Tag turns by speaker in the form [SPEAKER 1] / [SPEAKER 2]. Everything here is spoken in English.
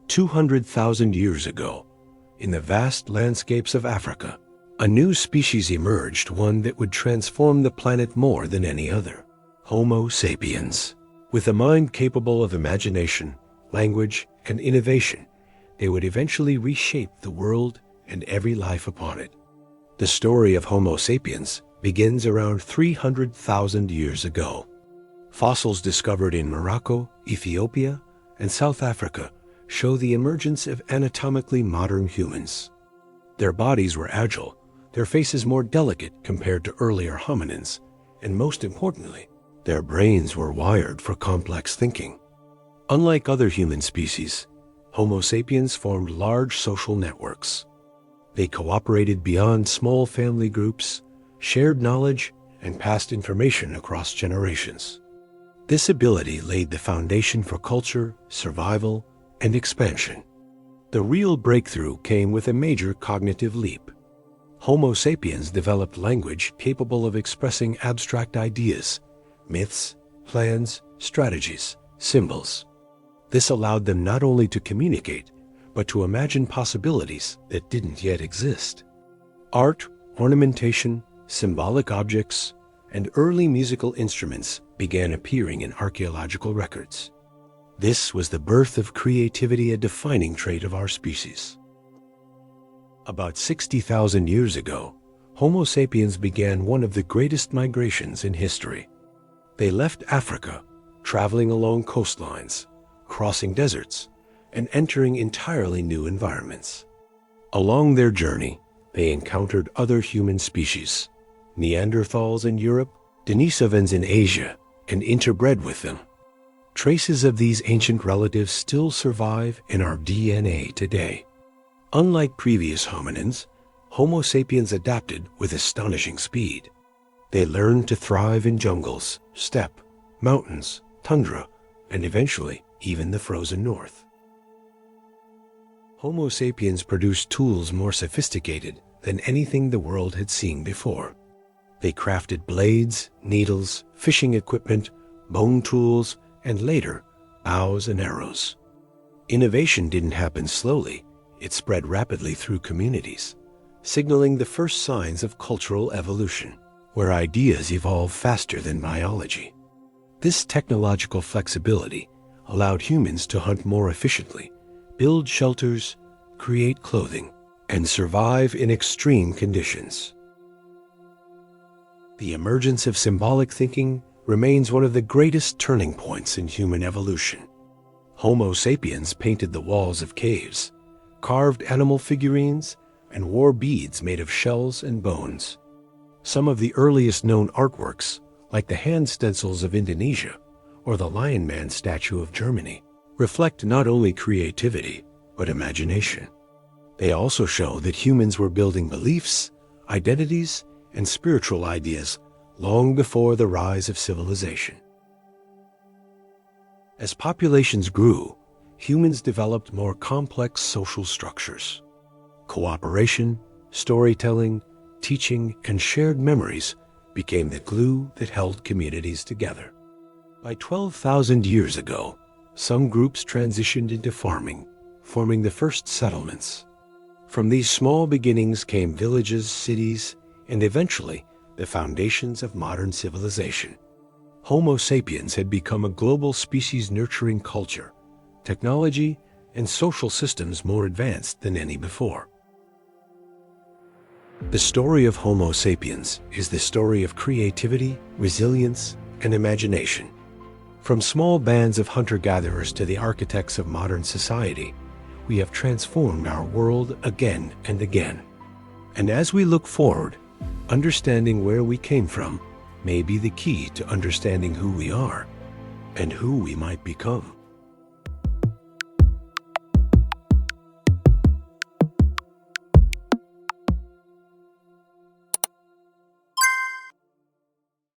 [SPEAKER 1] 200,000 years ago, in the vast landscapes of Africa, a new species emerged, one that would transform the planet more than any other. Homo sapiens. With a mind capable of imagination, language, and innovation, they would eventually reshape the world and every life upon it. The story of Homo sapiens begins around 300,000 years ago. Fossils discovered in Morocco, Ethiopia, and South Africa show the emergence of anatomically modern humans. Their bodies were agile, their faces more delicate compared to earlier hominins, and most importantly, their brains were wired for complex thinking. Unlike other human species, Homo sapiens formed large social networks. They cooperated beyond small family groups, shared knowledge, and passed information across generations. This ability laid the foundation for culture, survival, and expansion. The real breakthrough came with a major cognitive leap. Homo sapiens developed language capable of expressing abstract ideas, myths, plans, strategies, symbols. This allowed them not only to communicate, but to imagine possibilities that didn't yet exist. Art, ornamentation, symbolic objects, and early musical instruments began appearing in archaeological records. This was the birth of creativity, a defining trait of our species. About 60,000 years ago, Homo sapiens began one of the greatest migrations in history. They left Africa, traveling along coastlines, crossing deserts, and entering entirely new environments. Along their journey, they encountered other human species, Neanderthals in Europe, Denisovans in Asia, and interbred with them. Traces of these ancient relatives still survive in our DNA today. Unlike previous hominins, Homo sapiens adapted with astonishing speed. They learned to thrive in jungles, steppe, mountains, tundra, and eventually even the frozen north. Homo sapiens produced tools more sophisticated than anything the world had seen before. They crafted blades, needles, fishing equipment, bone tools, and later, bows and arrows. Innovation didn't happen slowly, it spread rapidly through communities, signaling the first signs of cultural evolution, where ideas evolve faster than biology. This technological flexibility allowed humans to hunt more efficiently, build shelters, create clothing, and survive in extreme conditions. The emergence of symbolic thinking remains one of the greatest turning points in human evolution. Homo sapiens painted the walls of caves, carved animal figurines, and wore beads made of shells and bones. Some of the earliest known artworks, like the hand stencils of Indonesia or the Lion Man statue of Germany, reflect not only creativity, but imagination. They also show that humans were building beliefs, identities, and spiritual ideas long before the rise of civilization. As populations grew, humans developed more complex social structures. Cooperation, storytelling, teaching, and shared memories became the glue that held communities together. By 12,000 years ago, some groups transitioned into farming, forming the first settlements. From these small beginnings came villages, cities, and eventually the foundations of modern civilization. Homo sapiens had become a global species nurturing culture, technology, and social systems more advanced than any before. The story of Homo sapiens is the story of creativity, resilience, and imagination. From small bands of hunter-gatherers to the architects of modern society, we have transformed our world again and again. And as we look forward, understanding where we came from may be the key to understanding who we are and who we might become.